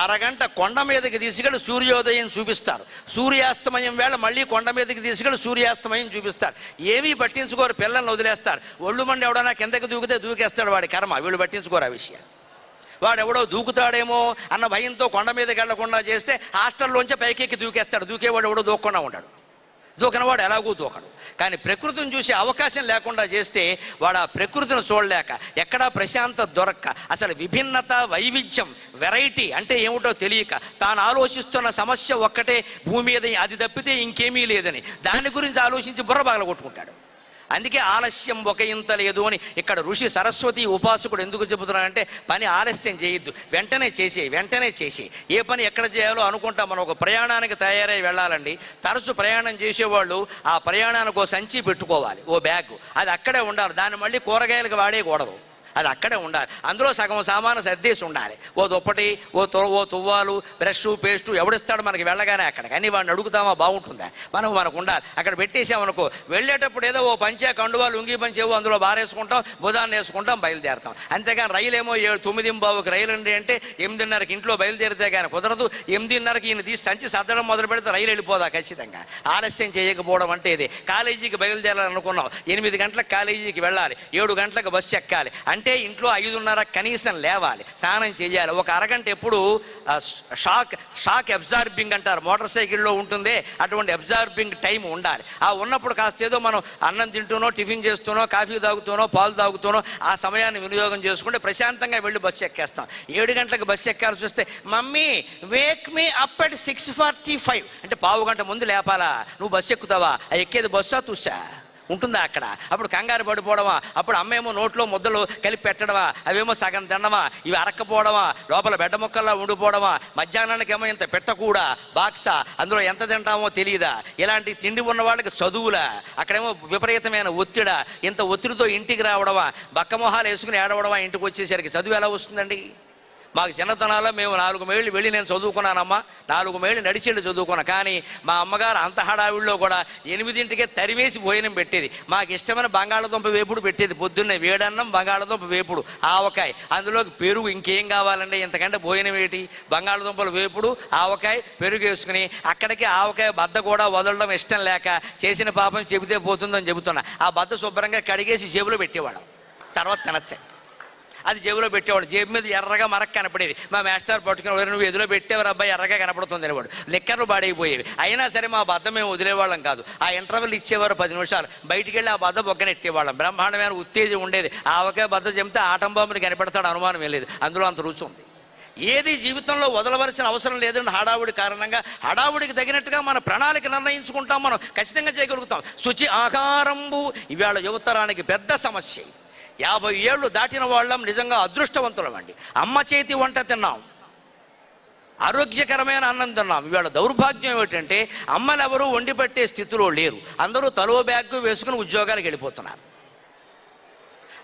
అరగంట కొండ మీదకి తీసుకెళ్ళి సూర్యోదయం చూపిస్తారు, సూర్యాస్తమయం వేళ మళ్ళీ కొండ మీదకి తీసుకెళ్ళి సూర్యాస్తమయం చూపిస్తారు. ఏమీ పట్టించుకోరు, పిల్లల్ని వదిలేస్తారు. ఒళ్ళు మండి ఎవడన్నా కిందకి దూకితే దూకేస్తాడు, వాడి కర్మ. వీళ్ళు పట్టించుకోరు ఆ విషయం. వాడెవడో దూకుతాడేమో అన్న భయంతో కొండ మీదకి వెళ్లకుండా చేస్తే హాస్టల్లోంచి పైకెక్కి దూకేస్తాడు. దూకేవాడు ఎవడో దూక్కుండా ఉంటాడు, దూకనవాడు ఎలాగూ దూకడు. కానీ ప్రకృతిని చూసే అవకాశం లేకుండా చేస్తే వాడు ఆ ప్రకృతిని చూడలేక, ఎక్కడా ప్రశాంతత దొరక్క, అసలు విభిన్నత, వైవిధ్యం, వెరైటీ అంటే ఏమిటో తెలియక, తాను ఆలోచిస్తున్న సమస్య ఒక్కటే భూమి మీద, అది తప్పితే ఇంకేమీ లేదని దాని గురించి ఆలోచించి బుర్ర పగలగొట్టుకుంటాడు. అందుకే ఆలస్యం ఒక ఇంత లేదు అని ఇక్కడ ఋషి సరస్వతి ఉపాసకుడు ఎందుకు చెబుతున్నాడంటే, పని ఆలస్యం చేయొద్దు, వెంటనే చేసే. ఏ పని ఎక్కడ చేయాలో అనుకుంటా. మనం ఒక ప్రయాణానికి తయారై వెళ్ళాలండి. తరచు ప్రయాణం చేసేవాళ్ళు ఆ ప్రయాణానికి ఓ సంచి పెట్టుకోవాలి, ఓ బ్యాగ్, అది అక్కడే ఉండాలి. దాన్ని మళ్ళీ కూరగాయలకు వాడేయకూడదు, అది అక్కడే ఉండాలి. అందులో సగం సామాను సర్దేసి ఉండాలి. ఓ దుప్పటి, ఓ తువ్వాలు, బ్రష్, పేస్టు ఎవడిస్తాడు మనకి వెళ్ళగానే అక్కడ. కానీ వాడిని అడుగుతామా బాగుంటుందా, మనకు ఉండాలి. అక్కడ పెట్టేసామనుకో, వెళ్ళేటప్పుడు ఏదో ఓ పంచే, కండువాలు, లుంగి పంచేవో అందులో బారేసుకుంటాం, బుధాన్ని వేసుకుంటాం, బయలుదేరుతాం. అంతేగాని రైలు ఏమో 9:15కి రైలు అండి అంటే 8:30కి ఇంట్లో బయలుదేరితే కానీ కుదరదు. 8:30కి ఈయన తీసి సంచి సర్దడం మొదలు పెడితే రైలు వెళ్ళిపోదా ఖచ్చితంగా. ఆలస్యం చేయకపోవడం అంటే ఇది. కాలేజీకి బయలుదేరాలనుకున్నాం, 8 గంటలకు కాలేజీకి వెళ్ళాలి, 7 గంటలకు బస్సు ఎక్కాలి అంటే ఇంట్లో 5:30 కనీసం లేవాలి, స్నానం చేయాలి. ఒక అరగంట ఎప్పుడు షాక్ అబ్జార్బింగ్ అంటారు, మోటార్ సైకిల్లో ఉంటుంది, అటువంటి అబ్జార్బింగ్ టైం ఉండాలి. ఆ ఉన్నప్పుడు కాస్త ఏదో మనం అన్నం తింటూనో, టిఫిన్ చేస్తూనో, కాఫీ తాగుతూనో, పాలు తాగుతూనో ఆ సమయాన్ని వినియోగం చేసుకుంటే ప్రశాంతంగా వెళ్ళి బస్సు ఎక్కేస్తాం. 7 గంటలకు బస్సు ఎక్కాల్సి వస్తే, mummy Wake me up at 6:45 అంటే పావు గంట ముందు లేపాలా? నువ్వు బస్సు ఎక్కుతావా? ఎక్కేది బస్సా తుస్సా ఉంటుందా అక్కడ? అప్పుడు కంగారు పడిపోవడమా, అప్పుడు అమ్మేమో నోట్లో ముద్దలు కలిపి పెట్టడమా, అవేమో సగం తినడమా, ఇవి అరక్కపోవడమా, లోపల బెడ్డ ముక్కల్లా ఉండిపోవడమా, మధ్యాహ్నానికి ఏమో ఇంత పెట్టకూడా బాక్సా, అందులో ఎంత తింటామో తెలియదా, ఇలాంటి తిండి ఉన్న వాళ్ళకి చదువులా, అక్కడేమో విపరీతమైన ఒత్తిడా, ఇంత ఒత్తిడితో ఇంటికి రావడమా, బక్కమొహాలు వేసుకుని ఏడవడమా, ఇంటికి వచ్చేసరికి చదువు ఎలా వస్తుందండి? మాకు చిన్నతనాల్లో మేము 4 మైళ్ళు వెళ్ళి నేను చదువుకున్నానమ్మా, 4 మైళ్ళు నడిచెళ్ళి చదువుకున్నా. కానీ మా అమ్మగారు అంత హడావిడిలో కూడా 8ంటికే తరివేసి భోజనం పెట్టేది. మాకు ఇష్టమైన బంగాళదుంప వేపుడు పెట్టేది, పొద్దున్నే వేడన్నం, బంగాళదుంప వేపుడు, ఆవకాయ, అందులోకి పెరుగు. ఇంకేం కావాలండి ఇంతకంటే భోజనం ఏంటి? బంగాళదుంపల వేపుడు, ఆవకాయ, పెరుగు వేసుకుని అక్కడికి ఆవకాయ బద్ద కూడా వదలడం ఇష్టం లేక చేసిన పాపం చెబితే పోతుందని చెబుతున్నా. ఆ బద్ద శుభ్రంగా కడిగేసి జేబులో పెట్టేవాళ్ళం, తర్వాత తినచ్చ. అది జేబులో పెట్టేవాడు, జేబు మీద ఎర్రగా మరక కనపడేది. మా మాస్టర్ పట్టుకుని, నువ్వు ఎదులో పెట్టేవారు అబ్బాయి, ఎర్రగా కనపడుతుంది అనేవాడు. లిక్కర్లు పాడైపోయేవి. అయినా సరే మా బద్ద మేము వదిలేవాళ్ళం కాదు. ఆ ఇంటర్వెల్ ఇచ్చేవారు 10 నిమిషాలు, బయటికి వెళ్ళి ఆ బద్ద బొగ్గనెట్టేవాళ్ళం. బ్రహ్మాండమైన ఉత్తేజం ఉండేది. ఆవకాయ బద్ద చెబితే ఆటం బాంబుని కనిపెడతాడు, అనుమానం ఏం లేదు, అందులో అంత రుచి ఉంది. ఏది జీవితంలో వదలవలసిన అవసరం లేదండి. హడావుడి కారణంగా హడావుడికి తగినట్టుగా మన ప్రణాళిక నిర్ణయించుకుంటాం, మనం ఖచ్చితంగా చేయగలుగుతాం. శుచి ఆహారంబు ఇవాళ యువతరానికి పెద్ద సమస్య. 50 ఏళ్ళు దాటిన వాళ్ళం నిజంగా అదృష్టవంతులం అండి. అమ్మ చేతి వంట తిన్నాం, ఆరోగ్యకరమైన అన్నం తిన్నాం. ఇవాళ దౌర్భాగ్యం ఏమిటంటే అమ్మలు ఎవరు వండి పెట్టే స్థితిలో లేరు. అందరూ తలో బ్యాగ్ వేసుకుని ఉద్యోగాలకు వెళ్ళిపోతున్నారు.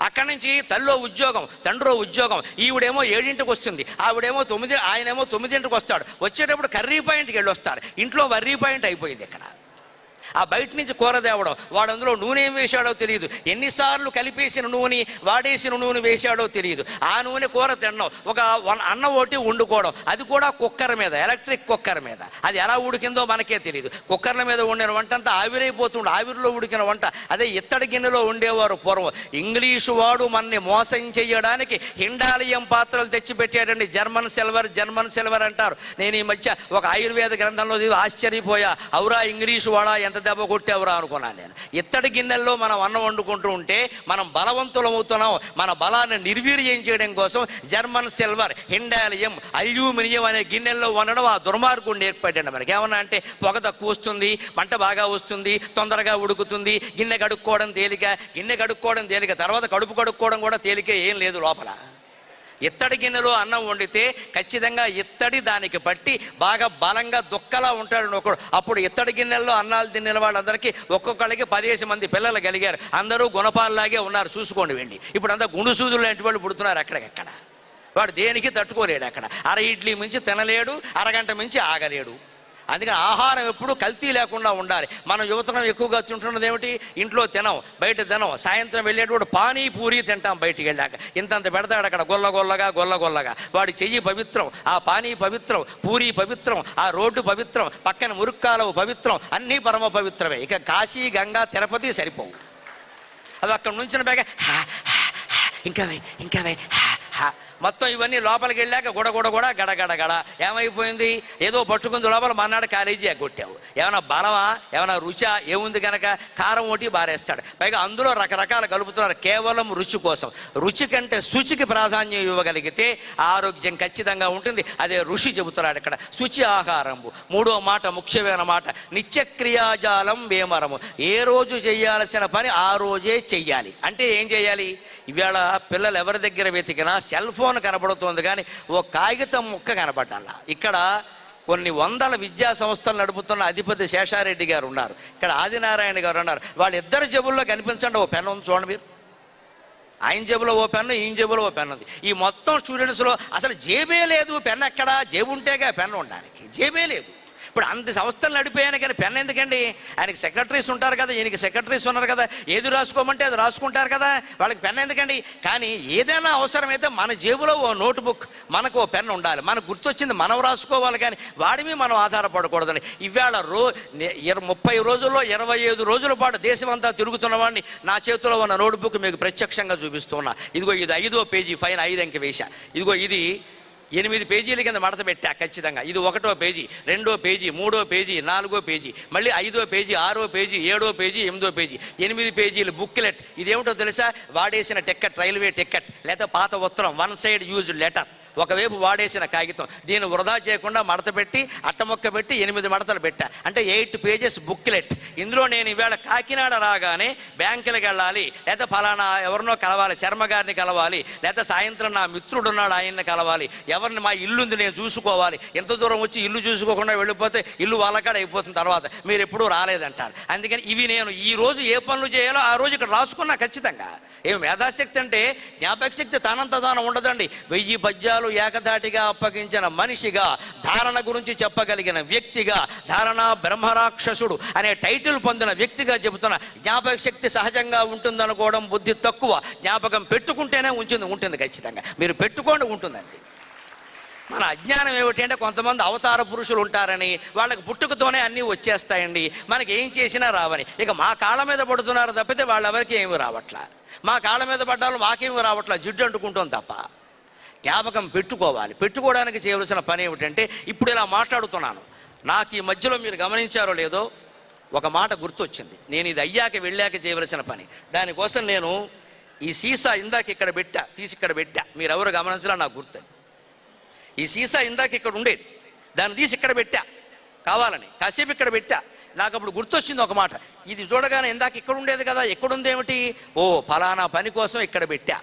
అక్కడి నుంచి తల్లో ఉద్యోగం, తండ్రో ఉద్యోగం. ఈవిడేమో 7ంటికి వస్తుంది, ఆవిడేమో 9, ఆయనేమో 9ంటికి వస్తాడు. వచ్చేటప్పుడు కర్రీ పాయింట్కి వెళ్ళి వస్తారు. ఇంట్లో వర్రీ పాయింట్ అయిపోయింది ఇక్కడ. ఆ బయట నుంచి కూర తేవడం, వాడు అందులో నూనె ఏం వేశాడో తెలియదు, ఎన్నిసార్లు కలిపేసిన నూనె, వాడేసిన నూనె వేశాడో తెలియదు. ఆ నూనె కూర తినడం, ఒక అన్నం ఒకటి వండుకోవడం, అది కూడా కుక్కర్ మీద, ఎలక్ట్రిక్ కుక్కర్ మీద. అది ఎలా ఉడికిందో మనకే తెలియదు. కుక్కర్ల మీద వండిన వంట అంతా ఆవిరైపోతుండే, ఆవిరిలో ఉడికిన వంట. అదే ఇత్తడి గిన్నెలో ఉండేవారు పూర్వం. ఇంగ్లీషు వాడు మనని మోసం చేయడానికి హిండాలియం పాత్రలు తెచ్చిపెట్టాడండి. జర్మన్ సిల్వర్ అంటారు. నేను ఈ మధ్య ఒక ఆయుర్వేద గ్రంథంలో ఆశ్చర్యపోయా, అవురా ఇంగ్లీషు వాడా, ఎంత దెబ్బ కొట్టేవరా అనుకున్నాను నేను. ఇత్తడి గిన్నెల్లో మనం అన్నం వండుకుంటూ ఉంటే మనం బలవంతులం అవుతున్నాం. మన బలాన్ని నిర్వీర్యం చేయడం కోసం జర్మన్ సిల్వర్, హిండాలియం, అల్యూమినియం అనే గిన్నెల్లో వండడం ఆ దుర్మార్గుడిని ఏర్పడ్డాడు మనకి. ఏమన్నా అంటే పొగ తక్కువ వస్తుంది, మంట బాగా వస్తుంది, తొందరగా ఉడుకుతుంది, గిన్నె కడుక్కోవడం తేలిక, తర్వాత కడుపు కడుక్కోవడం కూడా తేలికే ఏం లేదు లోపల. ఇత్తడి గిన్నెలో అన్నం వండితే ఖచ్చితంగా ఇత్తడి దానికి పట్టి బాగా బలంగా దుక్కలా ఉంటాడు ఒకడు. అప్పుడు ఇత్తడి గిన్నెల్లో అన్నాలు తిన్న వాళ్ళందరికీ ఒక్కొక్కళ్ళకి 10 మంది పిల్లలు కలిగారు. అందరూ గుణపాల్లాగే ఉన్నారు, చూసుకోండి వెళ్ళి. ఇప్పుడు అంతా గుండు సూదులు లాంటి వాళ్ళు పుడుతున్నారు అక్కడికక్కడ. వాడు దేనికి తట్టుకోలేడు. అక్కడ అర ఇడ్లీ మించి తినలేడు, అరగంట మించి ఆగలేడు. అందుకని ఆహారం ఎప్పుడు కల్తీ లేకుండా ఉండాలి. మనం యువతరం ఎక్కువగా తింటున్నది ఏమిటి? ఇంట్లో తినం, బయట తినం. సాయంత్రం వెళ్ళేటప్పుడు పానీపూరి తింటాం బయటికి వెళ్ళాక. ఇంతంత పెడతాడు అక్కడ గొల్లగొల్లగా. వాడి చెయ్యి పవిత్రం, ఆ పానీ పవిత్రం, పూరి పవిత్రం, ఆ రోడ్డు పవిత్రం, పక్కన మురుక్కాలవు పవిత్రం, అన్నీ పరమ పవిత్రమే. ఇక కాశీ, గంగా, తిరుపతి సరిపోవు. అవి అక్కడ నుంచిన బాగా ఇంకా వై మొత్తం ఇవన్నీ లోపలికి వెళ్ళాక గొడ గడ ఏమైపోయింది? ఏదో పట్టుకుంది లోపల, మన్నాడు కాలేజీ ఎగ్గొట్టావు. ఏమైనా బలమా, ఏమైనా రుచా? ఏముంది కనుక కారం ఒకటి బారేస్తాడు. పైగా అందులో రకరకాలు కలుపుతున్నారు కేవలం రుచి కోసం. రుచి కంటే శుచికి ప్రాధాన్యం ఇవ్వగలిగితే ఆరోగ్యం ఖచ్చితంగా ఉంటుంది. అదే ఋషి చెబుతున్నాడు ఇక్కడ. శుచి ఆహారంబు. మూడో మాట, ముఖ్యమైన మాట, నిత్యక్రియాజాలం వేమరము. ఏ రోజు చేయాల్సిన పని ఆ రోజే చెయ్యాలి. అంటే ఏం చేయాలి? ఇవాళ పిల్లలు ఎవరి దగ్గర వెతికినా సెల్ ఫోన్ కనపడుతుంది, కానీ ఓ కాగితం ముక్క కనపడాల. ఇక్కడ కొన్ని వందల విద్యా సంస్థలు నడుపుతున్న అధిపతి శేషారెడ్డి గారు ఉన్నారు, ఇక్కడ ఆదినారాయణ గారు ఉన్నారు. వాళ్ళిద్దరి జేబుల్లో కనిపించండి ఓ పెన్ ఉంది చూడండి మీరు. ఆయన జేబులో ఓ పెన్ను, ఈయన జేబులో ఓ పెన్ ఉంది. ఈ మొత్తం స్టూడెంట్స్లో అసలు జేబే లేదు. పెన్ ఎక్కడా? జేబు ఉంటేగా పెన్ ఉండడానికి. జేబే లేదు. ఇప్పుడు అంత సంస్థలు నడిపోయాను కానీ పెన్ ఎందుకండి? ఆయనకి సెక్రటరీస్ ఉంటారు కదా, ఈయనకి సెక్రటరీస్ ఉన్నారు కదా, ఏది రాసుకోమంటే అది రాసుకుంటారు కదా, వాళ్ళకి పెన్ ఎందుకండి? కానీ ఏదైనా అవసరమైతే మన జేబులో ఓ నోట్బుక్, మనకు ఓ పెన్ ఉండాలి. మనకు గుర్తొచ్చింది మనం రాసుకోవాలి, కానీ వాడి మీద మనం ఆధారపడకూడదని. ఇవాళ 30 రోజుల్లో 25 రోజుల పాటు దేశమంతా తిరుగుతున్న వాడిని నా చేతిలో ఉన్న నోట్బుక్ మీకు ప్రత్యక్షంగా చూపిస్తున్నా. ఇదిగో ఇది 5వ పేజీ, పైన 5 అంకె వేశా. ఇదిగో ఇది 8 పేజీల కింద మడత పెట్టా ఖచ్చితంగా. ఇది 1వ పేజీ, 2వ పేజీ, 3వ పేజీ, 4వ పేజీ, మళ్ళీ 5వ పేజీ, 6వ పేజీ, 7వ పేజీ, 8వ పేజీ, 8 పేజీలు బుక్లెట్. ఇదేమిటో తెలుసా? వాడేసిన టికెట్, రైల్వే టికెట్, లేదా పాత ఉత్తరం, 1 సైడ్ యూజ్డ్ లెటర్, ఒకవైపు వాడేసిన కాగితం. దీన్ని వృధా చేయకుండా మడత పెట్టి అట్టమొక్క పెట్టి 8 మడతలు పెట్టా. అంటే 8 పేజెస్ బుక్లెట్. ఇందులో నేను ఈవేళ కాకినాడ రాగానే బ్యాంకులకు వెళ్ళాలి, లేదా ఫలానా ఎవరినో కలవాలి, శర్మ గారిని కలవాలి, లేదా సాయంత్రం నా మిత్రుడు ఉన్నాడు ఆయన్ని కలవాలి, ఎవరిని మా ఇల్లుంది నేను చూసుకోవాలి. ఎంత దూరం వచ్చి ఇల్లు చూసుకోకుండా వెళ్ళిపోతే ఇల్లు వాళ్ళకాడ అయిపోతుంది, తర్వాత మీరు ఎప్పుడూ రాలేదంటారు. అందుకని ఇవి నేను ఈ రోజు ఏ పనులు చేయాలో ఆ రోజు ఇక్కడ రాసుకున్నా ఖచ్చితంగా. ఏమి మేధాశక్తి అంటే జ్ఞాపక శక్తి తనంత తాను ఉండదండి. 1000 పద్యాలు ఏకధాటిగా అప్పగించిన మనిషిగా, ధారణ గురించి చెప్పగలిగిన వ్యక్తిగా, ధారణ బ్రహ్మరాక్షసుడు అనే టైటిల్ పొందిన వ్యక్తిగా చెబుతున్న జ్ఞాపక శక్తి సహజంగా ఉంటుందనుకోవడం బుద్ధి తక్కువ. జ్ఞాపకం పెట్టుకుంటేనే ఉంటుంది ఖచ్చితంగా. మీరు పెట్టుకోండి, ఉంటుందండి. మన అజ్ఞానం ఏమిటి అంటే కొంతమంది అవతార పురుషులు ఉంటారని, వాళ్ళకి పుట్టుకతోనే అన్నీ వచ్చేస్తాయండి, మనకి ఏం చేసినా రావని. ఇక మా కాళ్ళ మీద పడుతున్నారు తప్పితే వాళ్ళెవరికి ఏమి రావట్లా. మా కాళ్ళ మీద పడ్డాలు మాకేమి రావట్లా, జిడ్డు అంటుకుంటాం తప్ప. జ్ఞాపకం పెట్టుకోవాలి. పెట్టుకోవడానికి చేయవలసిన పని ఏమిటంటే, ఇప్పుడు ఇలా మాట్లాడుతున్నాను, నాకు ఈ మధ్యలో మీరు గమనించారో లేదో ఒక మాట గుర్తొచ్చింది. నేను ఇది అయ్యాక వెళ్ళాక చేయవలసిన పని. దానికోసం నేను ఈ సీసా ఇందాక ఇక్కడ పెట్టా, తీసి ఇక్కడ పెట్టా. మీరు ఎవరు గమనించాలో నాకు గుర్తుంది. ఈ సీసా ఇందాక ఇక్కడ ఉండేది, దాన్ని తీసి ఇక్కడ పెట్టా కావాలని, కాసేపు ఇక్కడ పెట్టా. నాకు అప్పుడు గుర్తొచ్చింది ఒక మాట. ఇది చూడగానే ఇందాక ఇక్కడ ఉండేది కదా, ఎక్కడుందేమిటి? ఓ ఫలానా పని కోసం ఇక్కడ పెట్టా.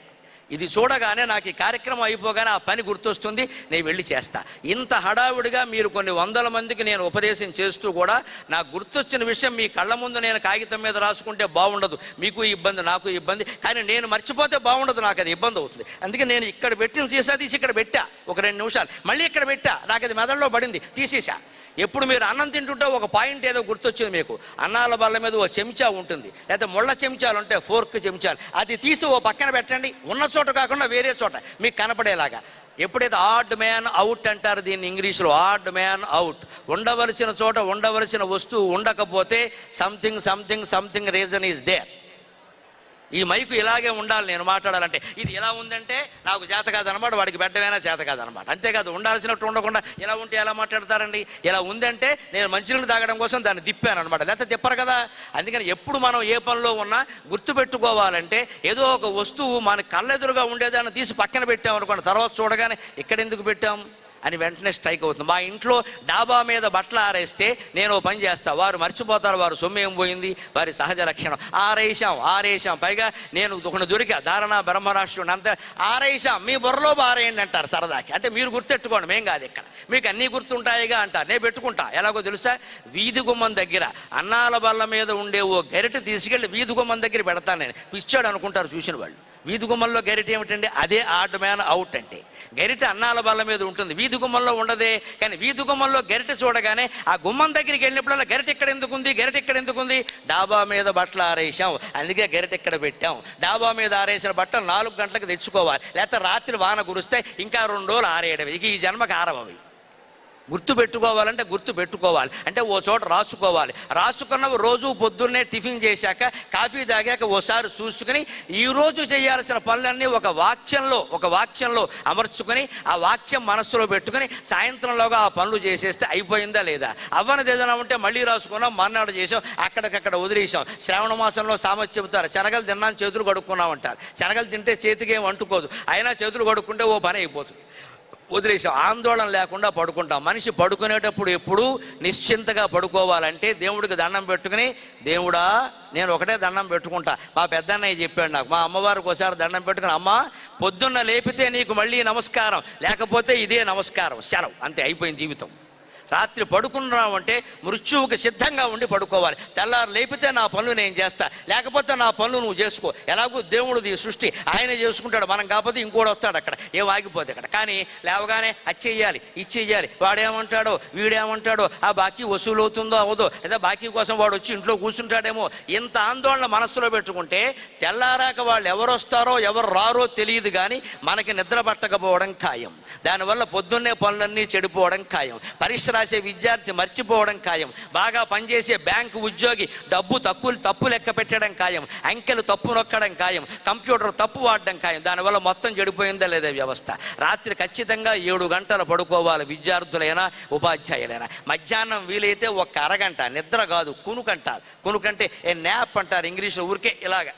ఇది చూడగానే నాకు ఈ కార్యక్రమం అయిపోగానే ఆ పని గుర్తొస్తుంది, నేను వెళ్ళి చేస్తా. ఇంత హడావుడిగా మీరు కొన్ని వందల మందికి నేను ఉపదేశం చేస్తూ కూడా నాకు గుర్తొచ్చిన విషయం మీ కళ్ళ ముందు నేను కాగితం మీద రాసుకుంటే బాగుండదు, మీకు ఇబ్బంది, నాకు ఇబ్బంది. కానీ నేను మర్చిపోతే బాగుండదు, నాకు అది ఇబ్బంది అవుతుంది. అందుకే నేను ఇక్కడ పెట్టిన సీసా తీసి ఇక్కడ పెట్టా, ఒక 2 నిమిషాలు మళ్ళీ ఇక్కడ పెట్టా. నాకు అది మెదడులో పడింది, తీసేసా. ఎప్పుడు మీరు అన్నం తింటుంటే ఒక పాయింట్ ఏదో గుర్తొచ్చింది మీకు. అన్నాల బల్ల మీద ఓ చెంచా ఉంటుంది, లేదా ముళ్ళ చెంచాలు ఉంటాయి, ఫోర్క్ చెంచాలు. అది తీసి ఓ పక్కన పెట్టండి, ఉన్న చోట కాకుండా వేరే చోట మీకు కనపడేలాగా. ఎప్పుడైతే ఆడ్ మ్యాన్ అవుట్ అంటారు దీన్ని ఇంగ్లీష్లో, ఆడ్ మ్యాన్ అవుట్. ఉండవలసిన చోట ఉండవలసిన వస్తువు ఉండకపోతే something something something reason is there. ఈ మైకు ఇలాగే ఉండాలి నేను మాట్లాడాలంటే. ఇది ఎలా ఉందంటే నాకు చేత కాదనమాట, వాడికి బెడ్డమైనా చేత కాదనమాట. అంతేకాదు, ఉండాల్సినట్టు ఉండకుండా ఎలా ఉంటే ఎలా మాట్లాడతారండి? ఇలా ఉందంటే నేను మంచినీళ్ళు తాగడం కోసం దాన్ని తిప్పాను అనమాట, లేకపోతే తిప్పరు కదా. అందుకని ఎప్పుడు మనం ఏ పనిలో ఉన్నా గుర్తుపెట్టుకోవాలంటే, ఏదో ఒక వస్తువు మన కళ్ళెదురుగా ఉండేదాన్ని తీసి పక్కన పెట్టామనుకోండి, తర్వాత చూడగానే ఇక్కడ ఎందుకు పెట్టాం అని వెంటనే స్ట్రైక్ అవుతుంది. మా ఇంట్లో డాబా మీద బట్టలు ఆరేస్తే నేను ఓ పని చేస్తా, వారు మర్చిపోతారు, వారు సొమ్ము ఏం పోయింది, వారి సహజ లక్షణం. ఆరేసాం. పైగా నేను ఒకటి దొరికా, ధారణ బ్రహ్మరాష్ట్రుడు అంతా ఆరేసాం, మీ బుర్రలో బారేయండి అంటారు సరదాకి. అంటే మీరు గుర్తెట్టుకోండి, మేం కాదు ఇక్కడ, మీకు అన్నీ గుర్తుంటాయిగా అంటారు. నేను పెట్టుకుంటా. ఎలాగో తెలుసా? వీధి గుమ్మం దగ్గర అన్నాల బల్ల మీద ఉండే ఓ గరిటె తీసుకెళ్ళి వీధి గుమ్మం దగ్గర పెడతాను నేను. పిచ్చాడు అనుకుంటారు చూసిన వాళ్ళు. వీధి గుమ్మంలో గరిట ఏమిటండి? అదే ఆడ్ మ్యాన్ అవుట్ అంటే. గరిట అన్నాల బల్ల మీద ఉంటుంది, వీధి గుమ్మంలో ఉండదే. కానీ వీధి గుమ్మంలో గరిట చూడగానే ఆ గుమ్మం దగ్గరికి వెళ్ళినప్పుడల్లా గరిట ఇక్కడ ఎందుకుంది, గరిట ఇక్కడ ఎందుకుంది? డాబా మీద బట్టలు ఆరేసాం, అందుకే గరిట ఇక్కడ పెట్టాం. డాబా మీద ఆరేసిన బట్టలు 4 గంటలకు తెచ్చుకోవాలి, లేకపోతే రాత్రి వాన కురిస్తే ఇంకా 2 రోజులు ఆరేయడం. ఇక ఈ జన్మకు ఆరవవి. గుర్తు పెట్టుకోవాలంటే గుర్తు పెట్టుకోవాలి, అంటే ఓ చోట రాసుకోవాలి. రాసుకున్నవి రోజు పొద్దున్నే టిఫిన్ చేశాక కాఫీ తాగాక ఓసారి చూసుకుని ఈరోజు చేయాల్సిన పనులన్నీ ఒక వాక్యంలో అమర్చుకొని ఆ వాక్యం మనస్సులో పెట్టుకుని సాయంత్రంలోగా ఆ పనులు చేసేస్తే అయిపోయిందా లేదా? అవ్వనది ఏదైనా ఉంటే మళ్ళీ రాసుకున్నాం, మర్నాడు చేసాం, అక్కడికక్కడ వదిలేసాం. శ్రావణ మాసంలో సామెత చెబుతారు, శనగలు తిన్నాను చేతులు కడుక్కున్నాం అంటారు. శనగలు తింటే చేతికి ఏం అంటుకోదు, అయినా చేతులు కడుక్కుంటే ఓ పని అయిపోతుంది. వదిలేసాం, ఆందోళన లేకుండా పడుకుంటాం. మనిషి పడుకునేటప్పుడు ఎప్పుడు నిశ్చింతగా పడుకోవాలంటే దేవుడికి దండం పెట్టుకుని, దేవుడా నేను ఒకటే దండం పెట్టుకుంటా. మా పెద్దన్నయ్య చెప్పాడు నాకు, మా అమ్మవారికి ఒకసారి దండం పెట్టుకుని, అమ్మ పొద్దున్న లేపితే నీకు మళ్ళీ నమస్కారం, లేకపోతే ఇదే నమస్కారం, సెలవు, అంతే, అయిపోయింది జీవితం. రాత్రి పడుకున్నామంటే మృత్యువుకి సిద్ధంగా ఉండి పడుకోవాలి. తెల్లారు లేపితే నా పనులు నేను చేస్తా, లేకపోతే నా పనులు నువ్వు చేసుకో. ఎలాగో దేవుడిది సృష్టి, ఆయన చేసుకుంటాడు, మనం కాకపోతే ఇంకోటి వస్తాడు, అక్కడ ఏం ఆగిపోతే అక్కడ. కానీ లేవగానే అది చెయ్యాలి, ఇది చెయ్యాలి, వాడేమంటాడో వీడేమంటాడో, ఆ బాకీ వసూలు అవుతుందో అవదో, లేదా బాకీ కోసం వాడు వచ్చి ఇంట్లో కూర్చుంటాడేమో, ఇంత ఆందోళన మనస్సులో పెట్టుకుంటే తెల్లారాక వాళ్ళు ఎవరు వస్తారో ఎవరు రారో తెలియదు, కానీ మనకి నిద్ర పట్టకపోవడం ఖాయం. దానివల్ల పొద్దున్నే పనులన్నీ చెడిపోవడం ఖాయం. పరీక్ష రాసే విద్యార్థి మర్చిపోవడం ఖాయం. బాగా పనిచేసే బ్యాంకు ఉద్యోగి తప్పు లెక్క పెట్టడం ఖాయం. అంకెలు తప్పు నొక్కడం ఖాయం. కంప్యూటర్ తప్పు వాడడం ఖాయం. దానివల్ల మొత్తం చెడిపోయిందా లేదా వ్యవస్థ. రాత్రి ఖచ్చితంగా 7 గంటలు పడుకోవాలి, విద్యార్థులైనా ఉపాధ్యాయులైనా. మధ్యాహ్నం వీలైతే 1 అరగంట, నిద్ర కాదు కునుకంటారు. కునుకంటే న్యాప్ అంటారు ఇంగ్లీష్లో. ఊరికే ఇలాగా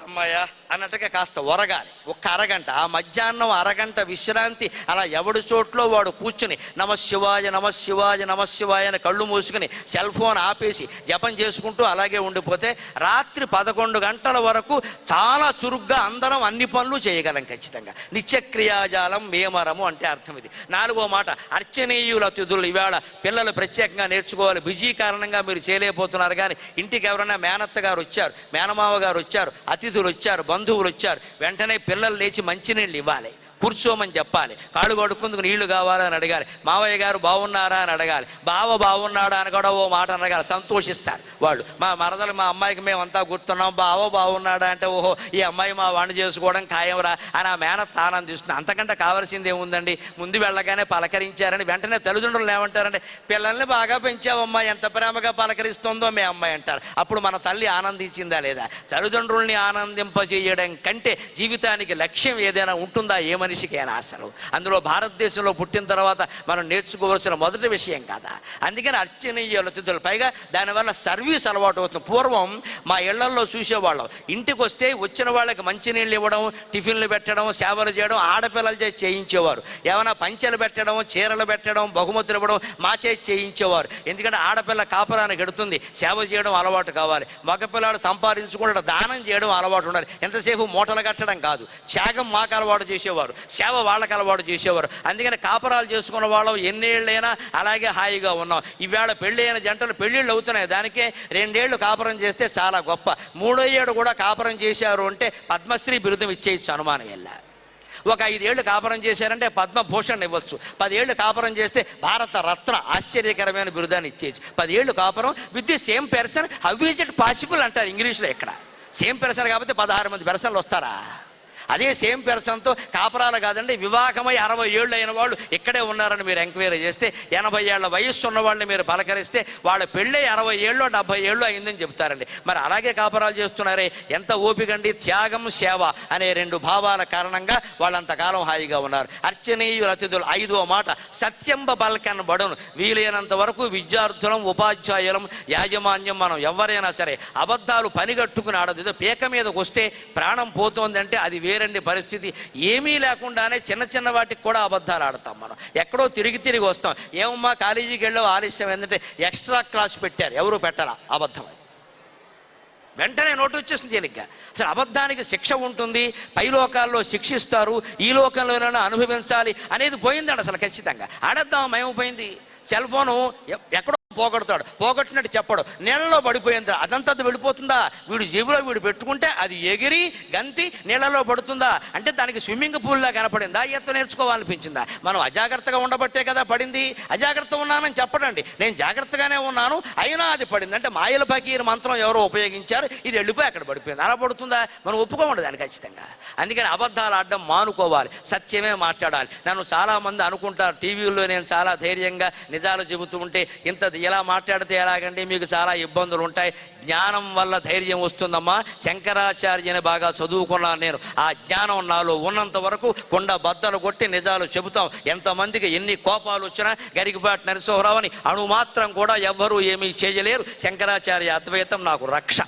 అమ్మాయ అన్నట్టుగా కాస్త ఒరగాలి 1 అరగంట. ఆ మధ్యాహ్నం అరగంట విశ్రాంతి. అలా ఎవడి చోట్లో వాడు కూర్చుని నమశివాయ నమశివాయ నమశివాయ అని కళ్ళు మూసుకుని సెల్ ఫోన్ ఆపేసి జపం చేసుకుంటూ అలాగే ఉండిపోతే రాత్రి 11 గంటల వరకు చాలా చురుగ్గా అందరం అన్ని పనులు చేయగలం ఖచ్చితంగా. నిత్యక్రియాజాలం మేమరము అంటే అర్థం ఇది. 4వ మాట, అర్చనీయుల అతిథులు. ఇవాళ పిల్లలు ప్రత్యేకంగా నేర్చుకోవాలి. బిజీ కారణంగా మీరు చేయలేకపోతున్నారు, కానీ ఇంటికి ఎవరైనా మేనత్త గారు వచ్చారు, మేనమావ గారు వచ్చారు, అతిథులు వచ్చారు, బంధువులు వచ్చారు, వెంటనే పిల్లలు లేచి మంచినీళ్ళు ఇవ్వాలి, కూర్చోమని చెప్పాలి, కాళ్ళు కడుక్కుందుకు నీళ్లు కావాలా అని అడగాలి, మావయ్య గారు బాగున్నారా అని అడగాలి, బావ బాగున్నాడా అని కూడా ఓ మాట అడగాలి, సంతోషిస్తారు వాళ్ళు. మా మరదలు మా అమ్మాయికి మేమంతా గుర్తున్నాం, బావ బాగున్నాడా అంటే ఓహో ఈ అమ్మాయి మా వంట చేసుకోవడం ఖాయంరా అని ఆ మేనత్త ఆనందిస్తుంది. అంతకంటే కావాల్సింది ఏముందండి? ముందు వెళ్ళగానే పలకరించారని వెంటనే తల్లిదండ్రులు ఏమంటారంటే, పిల్లల్ని బాగా పెంచావమ్మా, ఎంత ప్రేమగా పలకరిస్తుందో మీ అమ్మాయి అంటారు. అప్పుడు మన తల్లి ఆనందించిందా లేదా? తల్లిదండ్రుల్ని ఆనందింపజేయడం కంటే జీవితానికి లక్ష్యం ఏదైనా ఉంటుందా ఏ మనిషికైనా అసలు? అందులో భారతదేశంలో పుట్టిన తర్వాత మనం నేర్చుకోవాల్సిన మొదటి విషయం కదా. అందుకని అర్చనీయుల అతిథులు. పైగా దానివల్ల సర్వీస్ అలవాటు అవుతుంది. పూర్వం మా ఇళ్లల్లో చూసేవాళ్ళం, ఇంటికి వస్తే వచ్చిన వాళ్ళకి మంచినీళ్ళు ఇవ్వడం, టిఫిన్లు పెట్టడం, సేవలు చేయడం ఆడపిల్లలు చేసి చేయించేవారు. ఏమైనా పంచెలు పెట్టడం, చీరలు పెట్టడం, బహుమతులు ఇవ్వడం మా చేసి చేయించేవారు. ఎందుకంటే ఆడపిల్ల కాపురానికి ఎడుతుంది, సేవ చేయడం అలవాటు కావాలి. మగపిల్లాడు సంపాదించుకుంటే దానం చేయడం అలవాటు ఉండాలి. ఎంతసేపు మూటలు కట్టడం కాదు, త్యాగం మాకు అలవాటు చేసేవారు, సేవ వాళ్ళకి అలవాటు చేసేవారు. అందుకని కాపురాలు చేసుకున్న వాళ్ళం ఎన్నేళ్ళైనా అలాగే హాయిగా ఉన్నాం. ఈవేళ పెళ్ళి అయిన జంటలు పెళ్ళిళ్ళు అవుతున్నాయి, దానికే 2 ఏళ్ళు కాపురం చేస్తే చాలా గొప్ప. 3వ ఏడు కూడా కాపురం చేశారు అంటే పద్మశ్రీ బిరుదం ఇచ్చేయచ్చు, అనుమానం వెళ్ళారు. ఒక 5 ఏళ్ళు కాపురం చేశారంటే పద్మభూషణ్ ఇవ్వచ్చు. 10 ఏళ్ళు కాపురం చేస్తే భారత రత్న ఆశ్చర్యకరమైన బిరుదాన్ని ఇచ్చేయచ్చు. 10 ఏళ్ళు కాపురం with the same person, how is it possible అంటారు ఇంగ్లీష్లో. ఇక్కడ సేమ్ పర్సన్ కాబట్టి 16 మంది పర్సన్లు వస్తారా? అదే సేమ్ పర్సన్తో కాపురాలు కాదండి, వివాహమై 60 ఏళ్ళు అయిన వాళ్ళు ఇక్కడే ఉన్నారని మీరు ఎంక్వైరీ చేస్తే, 80 ఏళ్ల వయస్సు ఉన్న వాళ్ళని మీరు పలకరిస్తే వాళ్ళ పెళ్ళే 60 ఏళ్ళు 70 ఏళ్ళు అయిందని చెప్తారండి. మరి అలాగే కాపురాలు చేస్తున్నారే, ఎంత ఓపికండి. త్యాగం, సేవ అనే 2 భావాల కారణంగా వాళ్ళంతకాలం హాయిగా ఉన్నారు. అర్చనీయుల అతిథులు. 5వ మాట, సత్యంబ బల్కన్ బడును. వీలైనంత వరకు విద్యార్థులం, ఉపాధ్యాయులం, యాజమాన్యం మనం ఎవరైనా సరే అబద్ధాలు పనిగట్టుకుని ఆడదు. ఏదో పీక మీదకి వస్తే ప్రాణం పోతోందంటే అది వేరండి పరిస్థితి. ఏమీ లేకుండానే చిన్న వాటికి కూడా అబద్ధాలు ఆడతాం మనం. ఎక్కడో తిరిగి వస్తాం. ఏమమ్మా కాలేజీకి వెళ్ళావు ఆలస్యం ఏంటంటే ఎక్స్ట్రా క్లాస్ పెట్టారు, ఎవరు పెట్టాలా, అబద్ధం. అది వెంటనే నోటు వచ్చేస్తుంది తేలిగ్గా. అసలు అబద్ధానికి శిక్ష ఉంటుంది, పైలోకాల్లో శిక్షిస్తారు, ఈ లోకంలోనైనా అనుభవించాలి అనేది పోయిందండి అసలు ఖచ్చితంగా. ఆడేద్దాం, ఏమైపోయింది? సెల్ ఫోను ఎక్కడో పోగొడతాడు, పోగొట్టినట్టు చెప్పడు, నీళ్ళలో పడిపోయింది అదంతా వెళ్ళిపోతుందా? వీడు జేబులో వీడు పెట్టుకుంటే అది ఎగిరి గంతి నీళ్ళలో పడుతుందా? అంటే దానికి స్విమ్మింగ్ పూల్లా కనపడిందా? ఈత నేర్చుకోవాలనిపించిందా? మనం అజాగ్రత్తగా ఉండబట్టే కదా పడింది. అజాగ్రత్త ఉన్నానని చెప్పడండి, నేను జాగ్రత్తగానే ఉన్నాను అయినా అది పడింది. అంటే మాయల పకీర్ మంత్రం ఎవరో ఉపయోగించారు, ఇది వెళ్ళిపోయి అక్కడ పడిపోయింది. అలా పడుతుందా? మనం ఒప్పుకోమండి దాన్ని ఖచ్చితంగా. అందుకని అబద్ధాలు ఆడడం మానుకోవాలి, సత్యమే మాట్లాడాలి. నన్ను చాలామంది అనుకుంటారు, టీవీల్లో నేను చాలా ధైర్యంగా నిజాలు చెబుతూ ఉంటే ఇంత ఇలా మాట్లాడితే ఎలాగండి, మీకు చాలా ఇబ్బందులు ఉంటాయి. జ్ఞానం వల్ల ధైర్యం వస్తుందమ్మా. శంకరాచార్యని బాగా చదువుకున్నాను నేను. ఆ జ్ఞానం నాలో ఉన్నంత వరకు కొండ బద్దలు కొట్టి నిజాలు చెబుతాం. ఎంతమందికి ఎన్ని కోపాలు వచ్చినా గరికపాటి నరసింహరావుని అణుమాత్రం కూడా ఎవ్వరూ ఏమీ చేయలేరు. శంకరాచార్య అద్వైతం నాకు రక్ష.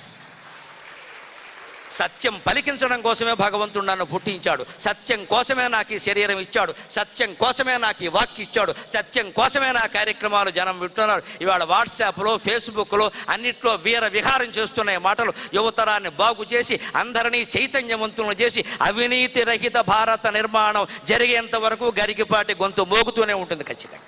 సత్యం పలికించడం కోసమే భగవంతుడు నన్ను పుట్టించాడు, సత్యం కోసమే నాకు ఈ శరీరం ఇచ్చాడు, సత్యం కోసమే నాకు ఈ వాక్యం ఇచ్చాడు, సత్యం కోసమే నా కార్యక్రమాలు జనం వింటున్నారు. ఇవాళ వాట్సాప్లో ఫేస్బుక్లో అన్నిట్లో వీర విహారం చేస్తున్నాయి మాటలు. యువతరాన్ని బాగు చేసి అందరినీ చైతన్యవంతులను చేసి అవినీతి రహిత భారత నిర్మాణం జరిగేంత వరకు గరికపాటి గొంతు మోగుతూనే ఉంటుంది ఖచ్చితంగా.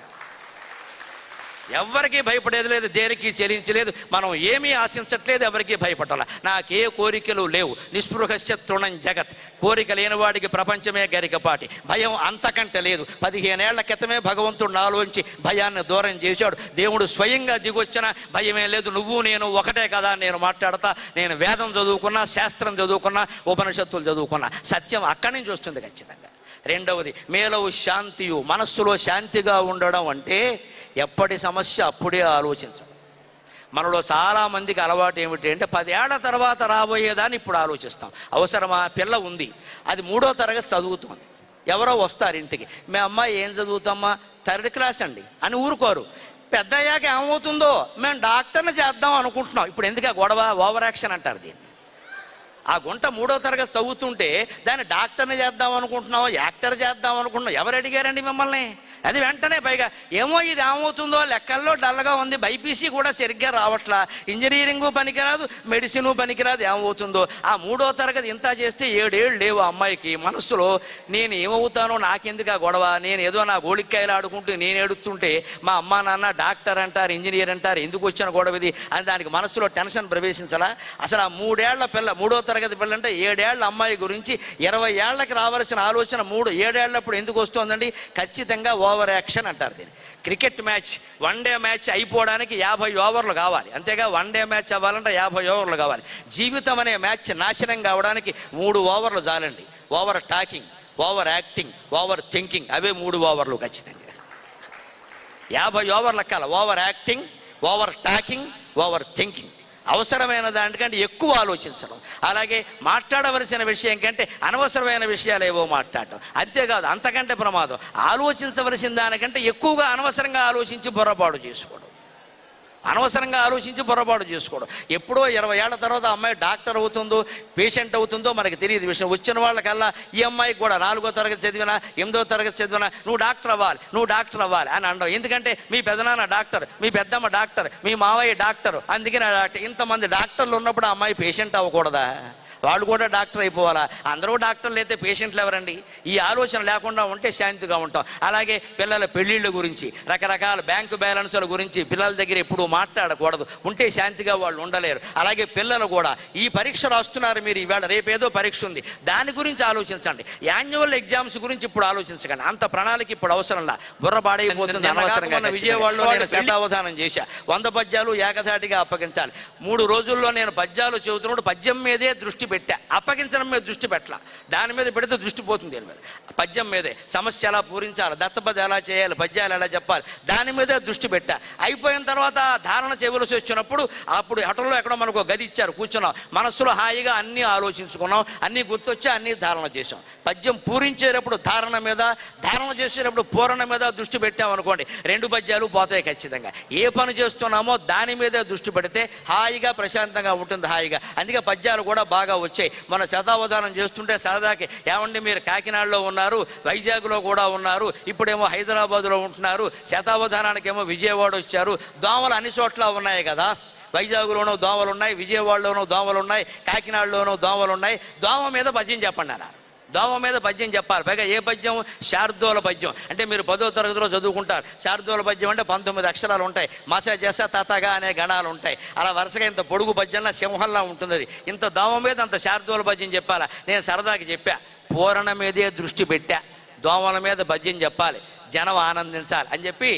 ఎవరికి భయపడేది లేదు, దేనికి చెల్లించలేదు, మనం ఏమీ ఆశించట్లేదు, ఎవరికి భయపడాల. నాకే కోరికలు లేవు. నిస్పృహస్య తృణం జగత్. కోరిక లేనివాడికి ప్రపంచమే గరికపాటి. భయం అంతకంటే లేదు. 15 ఏళ్ల క్రితమే భగవంతుడు నాలోంచి భయాన్ని దూరం చేశాడు. దేవుడు స్వయంగా దిగొచ్చిన భయమే లేదు. నువ్వు నేను ఒకటే కదా. నేను మాట్లాడతా, నేను వేదం చదువుకున్నా, శాస్త్రం చదువుకున్నా, ఉపనిషత్తులు చదువుకున్నా. సత్యం అక్కడి నుంచి వస్తుంది ఖచ్చితంగా. రెండవది మేలవు శాంతియు. మనస్సులో శాంతిగా ఉండడం అంటే ఎప్పటి సమస్య అప్పుడే ఆలోచించడం. మనలో చాలామందికి అలవాటు ఏమిటి అంటే 10 ఏళ్ల తర్వాత రాబోయేదాన్ని ఇప్పుడు ఆలోచిస్తాం. అవసరమా? పిల్ల ఉంది, అది 3వ తరగతి చదువుతుంది. ఎవరో వస్తారు ఇంటికి, మీ అమ్మాయి ఏం చదువుతామ్మా? 3rd క్లాస్ అండి అని ఊరుకోరు. పెద్ద అయ్యాక ఏమవుతుందో, మేము డాక్టర్ని చేద్దాం అనుకుంటున్నాం. ఇప్పుడు ఎందుకు గొడవ? ఓవర్ యాక్షన్ అంటారు దీన్ని. ఆ గుంట 3వ తరగతి చదువుతుంటే దాన్ని డాక్టర్ని చేద్దాం అనుకుంటున్నావు, యాక్టర్ చేద్దాం అనుకుంటున్నావు. ఎవరు అడిగారండి మిమ్మల్ని? అది వెంటనే పైగా ఏమో ఇది ఏమవుతుందో, లెక్కల్లో డల్గా ఉంది, బైపీసీ కూడా సరిగ్గా రావట్లా, ఇంజనీరింగు పనికిరాదు, మెడిసిన్ పనికిరాదు, ఏమవుతుందో. ఆ 3వ తరగతి ఇంత చేస్తే 7 ఏళ్ళు లేవు ఆ అమ్మాయికి. మనసులో నేను ఏమవుతానో, నాకెందుకు ఆ గొడవ, నేను ఏదో నా గోళిక్కాయలు ఆడుకుంటూ నేను ఏడుస్తుంటే మా అమ్మా నాన్న డాక్టర్ అంటారు, ఇంజనీర్ అంటారు, ఎందుకు వచ్చిన గొడవ ఇది అని దానికి మనసులో టెన్షన్ ప్రవేశించాలా? అసలు ఆ 3 ఏళ్ల పిల్ల, 3వ తరగతి పిల్ల అంటే 7 ఏళ్ల అమ్మాయి గురించి 20 ఏళ్లకి రావాల్సిన ఆలోచన 7 ఏళ్లప్పుడు ఎందుకు వస్తుందండి? ఖచ్చితంగా ఓవర్ యాక్షన్ అంటారు దీన్ని. క్రికెట్ మ్యాచ్, 1 డే మ్యాచ్ అయిపోవడానికి 50 ఓవర్లు కావాలి, అంతేగా 1 డే మ్యాచ్ అవ్వాలంటే 50 ఓవర్లు కావాలి. జీవితం అనే మ్యాచ్ నాశనం కావడానికి 3 ఓవర్లు చాలండి. Over talking, over acting, over thinking, అవే 3 ఓవర్లు ఖచ్చితంగా. 50 ఓవర్లు ఎక్కాలి. Over acting, over talking, over thinking. అవసరమైన దానికంటే ఎక్కువ ఆలోచించడం. అలాగే మాట్లాడవలసిన విషయం కంటే అనవసరమైన విషయాలు ఏవో మాట్లాడటం. అంతేకాదు, అంతకంటే ప్రమాదం, ఆలోచించవలసిన దానికంటే ఎక్కువగా అనవసరంగా ఆలోచించి పొరపాటు చేసుకోవడం. అనవసరంగా ఆలోచించి పొరపాటు చేసుకోవడం. ఎప్పుడో 20 ఏళ్ల తర్వాత అమ్మాయి డాక్టర్ అవుతుందో, పేషెంట్ అవుతుందో మనకి తెలియదు విషయం. వచ్చిన వాళ్ళకల్లా ఈ అమ్మాయికి కూడా 4వ తరగతి చదివినా, 8వ తరగతి చదివినా నువ్వు డాక్టర్ అవ్వాలి, నువ్వు డాక్టర్ అవ్వాలి అని అనడం. ఎందుకంటే మీ పెదనాన్న డాక్టర్, మీ పెద్దమ్మ డాక్టర్, మీ మావయ్య డాక్టర్, అందుకని డాక్టర్. ఇంతమంది డాక్టర్లు ఉన్నప్పుడు ఆ అమ్మాయి పేషెంట్ అవ్వకూడదా? వాళ్ళు కూడా డాక్టర్ అయిపోవాలా? అందరూ డాక్టర్లు అయితే పేషెంట్లు ఎవరండి? ఈ ఆలోచన లేకుండా ఉంటే శాంతిగా ఉంటాం. అలాగే పిల్లల పెళ్ళిళ్ళ గురించి, రకరకాల బ్యాంకు బ్యాలెన్సుల గురించి పిల్లల దగ్గర ఎప్పుడూ మాట్లాడకూడదు. ఉంటే శాంతిగా వాళ్ళు ఉండలేరు. అలాగే పిల్లలు కూడా ఈ పరీక్ష రాస్తున్నారు మీరు, ఈవేళ రేపేదో పరీక్ష ఉంది, దాని గురించి ఆలోచించండి. యాన్యువల్ ఎగ్జామ్స్ గురించి ఇప్పుడు ఆలోచించకండి. అంత ప్రణాళిక ఇప్పుడు అవసరంలా, బుర్రబాడైపోతుంది అనవసరంగా. విజయవాడలో నేను శతావధానం చేశా. 100 పద్యాలు ఏకధాటిగా అప్పగించాలి. 3 రోజుల్లో నేను పద్యాలు చెబుతున్నప్పుడు పద్యం మీదే దృష్టి పెట్టా, అప్పగించడం మీద దృష్టి పెట్టాల. దాని మీద పెడితే దృష్టి పోతుంది. దీని మీద పద్యం మీదే, సమస్య ఎలా పూరించాలి, దత్తపద ఎలా చేయాలి, పద్యాలు ఎలా చెప్పాలి, దాని మీదే దృష్టి పెట్టా. అయిపోయిన తర్వాత ధారణ చేయవలసి వచ్చినప్పుడు అప్పుడు హఠంలో ఎక్కడో మనకు గది ఇచ్చారు, కూర్చున్నాం, మనస్సులో హాయిగా అన్నీ ఆలోచించుకున్నాం, అన్నీ గుర్తొచ్చి అన్నీ ధారణ చేసాం. పద్యం పూరించేటప్పుడు ధారణ మీద, ధారణ చేసేటప్పుడు పూరణ మీద దృష్టి పెట్టామనుకోండి, 2 పద్యాలు పోతాయి ఖచ్చితంగా. ఏ పని చేస్తున్నామో దాని మీదే దృష్టి పెడితే హాయిగా ప్రశాంతంగా ఉంటుంది, హాయిగా. అందుకే పద్యాలు కూడా బాగా వచ్చాయి. మన శతావధానం చేస్తుంటే సరదాకి, ఏమండి మీరు కాకినాడలో ఉన్నారు, వైజాగ్లో కూడా ఉన్నారు, ఇప్పుడేమో హైదరాబాద్లో ఉంటున్నారు, శతావధానానికి ఏమో విజయవాడ వచ్చారు, దోమలు అన్ని చోట్ల ఉన్నాయి కదా, వైజాగ్లోనూ దోమలు ఉన్నాయి, విజయవాడలోనూ దోమలు ఉన్నాయి, కాకినాడలోనూ దోమలు ఉన్నాయి, దోమ మీద పద్యం చెప్పండి అన్నారు. దోమ మీద పద్యం చెప్పాలి. పైగా ఏ పద్యం? శార్దూల పద్యం. అంటే మీరు 10వ తరగతిలో చదువుకుంటారు. శార్దూల పద్యం అంటే 19 అక్షరాలు ఉంటాయి. మస జస తతగా అనే గణాలు ఉంటాయి. అలా వరుసగా ఇంత పొడుగు పద్యంలా సింహంలా ఉంటుంది. అది ఇంత దోమ మీద అంత శార్దూల పద్యం చెప్పాలా? నేను సరదాకి చెప్పా, పూరణ మీదే దృష్టి పెట్టా, దోమల మీద పద్యం చెప్పాలి, జనం ఆనందించాలి అని చెప్పి,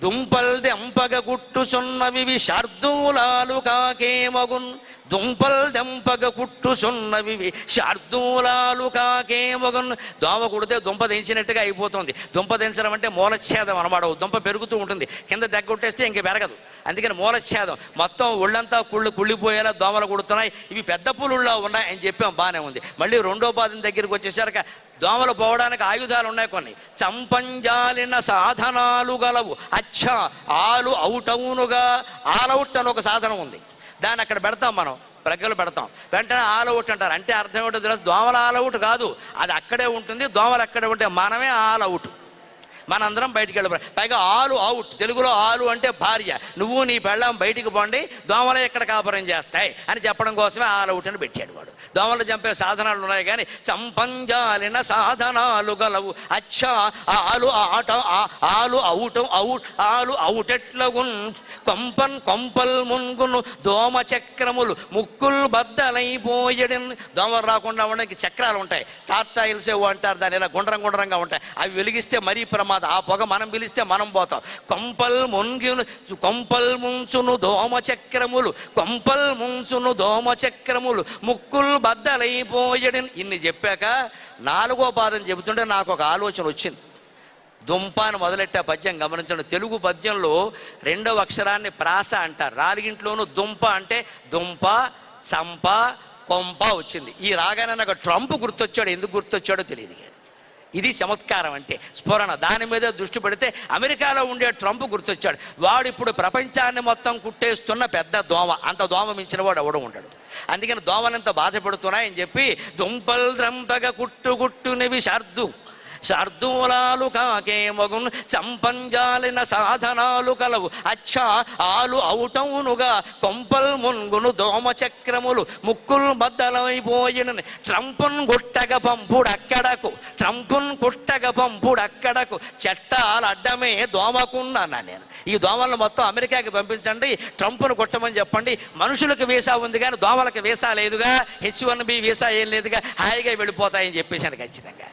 దుంపల్ దెంపగ కుట్టుచున్నవి శార్దూలాలు కాకేమగున్, దుంపల్ దెంపగ కుట్టుచున్నవి శార్దూలాలు కాకేమగున్. దోమ కుడితే దుంప దించినట్టుగా అయిపోతుంది. దుంప దించడం అంటే మూలఛేదం అనమాట. దుంప పెరుగుతూ ఉంటుంది, కింద దగ్గొట్టేస్తే ఇంక పెరగదు. అందుకని మూలఛేదం. మొత్తం ఒళ్ళంతా కుళ్ళిపోయేలా దోమలు కుడుతున్నాయి. ఇవి పెద్ద పులుల్లో ఉన్నాయి అని చెప్పాం, బాగానే ఉంది. మళ్ళీ రెండో పాదం దగ్గరికి వచ్చేసరికి దోమలు పోవడానికి ఆయుధాలు ఉన్నాయి కొన్ని. చంపంజాలిన సాధనాలు గలవు. అచ్చా ఆలు అవుటవునుగా. ఆలౌట్ అని ఒక సాధనం ఉంది, దాన్ని అక్కడ పెడతాం మనం, ప్రజ్ఞలు పెడతాం. వెంటనే ఆలౌట్ అంటారు. అంటే అర్థం ఏంటో తెలుసు, దోమల ఆలౌట్ కాదు, అది అక్కడే ఉంటుంది, దోమలు అక్కడే ఉంటే మనమే ఆలౌట్. మనందరం బయటికి వెళ్ళిపోయి. పైగా ఆలు అవుట్, తెలుగులో ఆలు అంటే భార్య. నువ్వు నీ పెళ్ళాం బయటికి పోండి, దోమలే ఎక్కడ కాపురం చేస్తాయి అని చెప్పడం కోసమే ఆల్ అవుట్ అని పెట్టాడు వాడు. దోమలు చంపే సాధనాలు ఉన్నాయి కానీ చంపంజాలిన సాధనాలు గలవు. అచ్చా ఆలు ఆట ఆలు ఆలు అవుటెట్లగున్. కొంపల్ మున్గును దోమ చక్రములు ముక్కులు బద్దలైపోయడిన్. దోమలు రాకుండా ఉండడానికి చక్రాలు ఉంటాయి, టార్టాయిల్స్ ఏవో అంటారు, దాని ఇలా గుండ్రంగా ఉంటాయి. అవి వెలిగిస్తే మరీ ప్రమాదం. ఆ పొగ మనం పిలిస్తే మనం పోతాం. కొంపల్ ముంచును దోమ చక్రములు, కొంపల్ ముంచును దోమ చక్రములు ముక్కులు బద్దలైపోయడి. ఇన్ని చెప్పాక 4వ పాదం చెబుతుంటే నాకు ఒక ఆలోచన వచ్చింది. దుంప అని మొదలెట్టే పద్యం గమనించండి. తెలుగు పద్యంలో 2వ అక్షరాన్ని ప్రాస అంటారు. 4గింట్లోనూ దుంప అంటే దుంప, చంప, కొంప వచ్చింది. ఈ రాగానే నాకు ట్రంప్ గుర్తొచ్చాడు. ఎందుకు గుర్తొచ్చాడో తెలియదు. ఇది చమత్కారం అంటే స్ఫురణ. దాని మీద దృష్టి పెడితే అమెరికాలో ఉండే ట్రంప్ గుర్తొచ్చాడు. వాడు ఇప్పుడు ప్రపంచాన్ని మొత్తం కుట్టేస్తున్న పెద్ద దోమ. అంత దోమ మించిన వాడు ఎవడు ఉంటాడు. అందుకని దోమలంత బాధపడుతున్నాయని చెప్పి దుంపల్ ద్రంపగ కుట్టునివి శార్దూలాలు కాకేమగున్. చంపంజాలిన సాధనాలు కలవు. అచ్చా ఆలు అవుటవునుగా. కొంపల్ మున్గును దోమ చక్రములు ముక్కులు బద్దలైపోయిన. ట్రంపున్ గుట్టగ పంపుడక్కడకు, ట్రంపున్ గుట్టగ పంపుడక్కడకు. చట్టాలు అడ్డమే దోమకున్నాను నేను. ఈ దోమలను మొత్తం అమెరికాకి పంపించండి, ట్రంప్ను కొట్టమని చెప్పండి. మనుషులకు వీసా ఉంది కానీ దోమలకు వీసా లేదుగా, H1B వీసా ఏం లేదుగా, హాయిగా వెళ్ళిపోతాయని చెప్పేసాను ఖచ్చితంగా.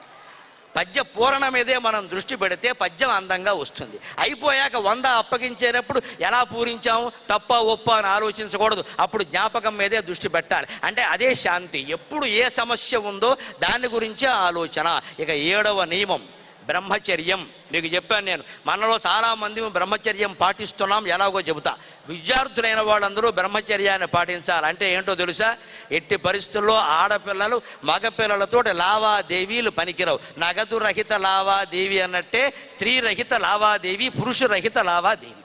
పద్య పూరణ మీదే మనం దృష్టి పెడితే పద్యం అందంగా వస్తుంది. అయిపోయాక 100 అప్పగించేటప్పుడు ఎలా పూరించాము, తప్ప ఒప్ప అని ఆలోచించకూడదు. అప్పుడు జ్ఞాపకం మీదే దృష్టి పెట్టాలి. అంటే అదే శాంతి. ఎప్పుడు ఏ సమస్య ఉందో దాని గురించే ఆలోచన. ఇక 7వ నియమం బ్రహ్మచర్యం. మీకు చెప్పాను నేను, మనలో చాలామంది బ్రహ్మచర్యం పాటిస్తున్నాం. ఎలాగో చెబుతా. విద్యార్థులైన వాళ్ళందరూ బ్రహ్మచర్యాన్ని పాటించాలి. అంటే ఏంటో తెలుసా? ఎట్టి పరిస్థితుల్లో ఆడపిల్లలు మగపిల్లలతో లావాదేవీలు పనికిరావు. నగదు రహిత లావాదేవీ అన్నట్టే స్త్రీ రహిత లావాదేవీ, పురుష రహిత లావాదేవీ.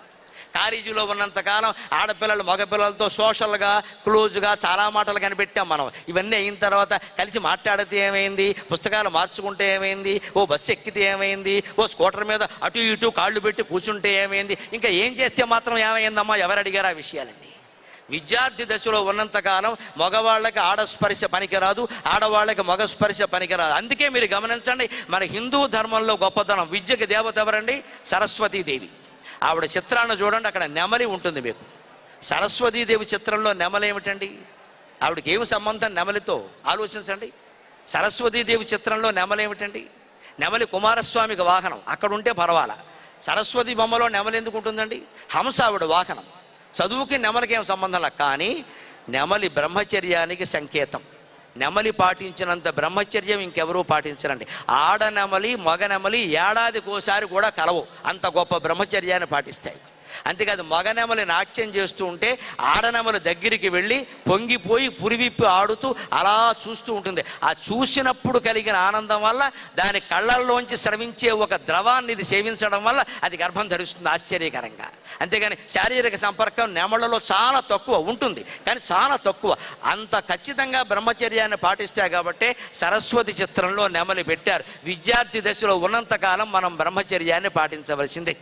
కాలేజీలో ఉన్నంతకాలం ఆడపిల్లలు మగపిల్లలతో సోషల్గా క్లోజ్గా చాలా మాటలు కనిపెట్టాం మనం. ఇవన్నీ అయిన తర్వాత కలిసి మాట్లాడితే ఏమైంది, పుస్తకాలు మార్చుకుంటే ఏమైంది, ఓ బస్సు ఎక్కితే ఏమైంది, ఓ స్కూటర్ మీద అటు ఇటు కాళ్ళు పెట్టి కూర్చుంటే ఏమైంది, ఇంకా ఏం చేస్తే మాత్రం ఏమైందమ్మా, ఎవరు అడిగారు ఆ విషయాలన్నీ? విద్యార్థి దశలో ఉన్నంతకాలం మగవాళ్ళకి ఆడస్పర్శ పనికిరాదు, ఆడవాళ్ళకి మగస్పర్శ పనికిరాదు. అందుకే మీరు గమనించండి, మన హిందూ ధర్మంలో గొప్పతనం. విద్యకి దేవత ఎవరండి? సరస్వతీదేవి. ఆవిడ చిత్రాన్ని చూడండి, అక్కడ నెమలి ఉంటుంది. మీకు సరస్వతీదేవి చిత్రంలో నెమలి ఏమిటండి? ఆవిడకి ఏమి సంబంధం నెమలితో? ఆలోచించండి. సరస్వతీదేవి చిత్రంలో నెమలి ఏమిటండి? నెమలి కుమారస్వామికి వాహనం, అక్కడ ఉంటే పర్వాలా. సరస్వతి బొమ్మలో నెమలి ఎందుకు ఉంటుందండి? హంస ఆవిడ వాహనం. చదువుకి నెమలికి ఏం సంబంధంలా. కానీ నెమలి బ్రహ్మచర్యానికి సంకేతం. నెమలి పాటించినంత బ్రహ్మచర్యం ఇంకెవరూ పాటించరండి. ఆడ నెమలి మగ నెమలి ఏడాదికోసారి కూడా కలవు, అంత గొప్ప బ్రహ్మచర్యాన్ని పాటిస్తాయి. అంతేకాదు, మగ నెమలి నాట్యం చేస్తూ ఉంటే ఆడనెమలి దగ్గరికి వెళ్ళి పొంగిపోయి పురివిప్పి ఆడుతూ అలా చూస్తూ ఉంటుంది. ఆ చూసినప్పుడు కలిగిన ఆనందం వల్ల దాని కళ్ళల్లోంచి స్రవించే ఒక ద్రవాన్ని ఇది సేవించడం వల్ల అది గర్భం ధరిస్తుంది ఆశ్చర్యకరంగా. అంతేగాని శారీరక సంపర్కం నెమళ్ళలో చాలా తక్కువ ఉంటుంది, కానీ చాలా తక్కువ. అంత ఖచ్చితంగా బ్రహ్మచర్యాన్ని పాటిస్తాయి కాబట్టి సరస్వతి చిత్రంలో నెమలి పెట్టారు. విద్యార్థి దశలో ఉన్నంతకాలం మనం బ్రహ్మచర్యాన్ని పాటించవలసిందే.